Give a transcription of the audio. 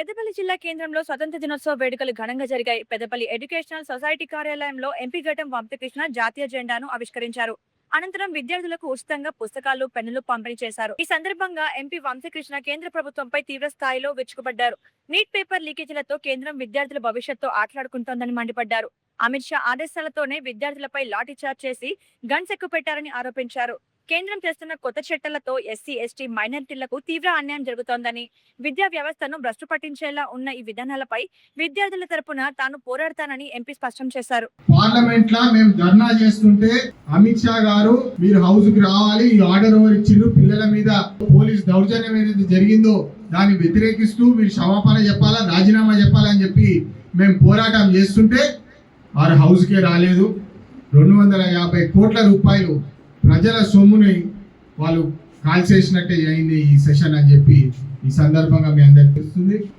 పెద్దపల్లి జిల్లా కేంద్రంలో స్వతంత్ర దినోత్సవ వేడుకలు ఘనంగా జరిగాయి. పెద్దపల్లి ఎడ్యుకేషనల్ సొసైటీ కార్యాలయంలో ఎంపీ ఘటం వంశకృష్ణ జాతీయ జెండాను ఆవిష్కరించారు. అనంతరం విద్యార్థులకు ఉచితంగా పుస్తకాలు, పెన్నులు పంపిణీ చేశారు. ఈ సందర్భంగా ఎంపీ వంశకృష్ణ కేంద్ర ప్రభుత్వంపై తీవ్ర స్థాయిలో విరుచుకుపడ్డారు. నీట్ పేపర్ లీకేజీలతో కేంద్రం విద్యార్థుల భవిష్యత్తు ఆటలాడుకుంటోందని మండిపడ్డారు. అమిత్ షా ఆదేశాలతోనే విద్యార్థులపై లాఠీ చార్జ్ చేసి గన్స్ ఎక్కుపెట్టారని ఆరోపించారు. కేంద్రం చేస్తున్న కొత్త చట్టాలతో ఎస్సీ, ఎస్టీ, మైనారిటీలకు తీవ్ర అన్యాయం జరుగుతోందని, విద్యా వ్యవస్థను భ్రష్టు పట్టించేలా ఉన్న ఈ విధానాలపై విద్యార్థుల తరపున తాను పోరాడతానని ఎంపీ స్పష్టం చేశారు. పార్లమెంట్ లా మేము ధర్నా చేస్తుంటే అమిత్ షా గారు మీరు హౌస్ కి రావాలి, ఈ ఆర్డర్ ఎవరు ఇచ్చిండ్రు, పిల్లల మీద పోలీస్ దౌర్జన్యం ఏదైతే జరిగిందో దాన్ని వ్యతిరేకిస్తూ మీరు క్షమాపణ చెప్పాలా, రాజీనామా చెప్పాలని చెప్పి మేము పోరాటం చేస్తుంటే వారు హౌస్ కే రాలేదు. 250 కోట్ల రూపాయలు ప్రజల సొమ్ముని వాళ్ళు కాల్చేసినట్టే అయింది ఈ సెషన్ అని చెప్పి ఈ సందర్భంగా మీ అందరికి తెలుస్తుంది.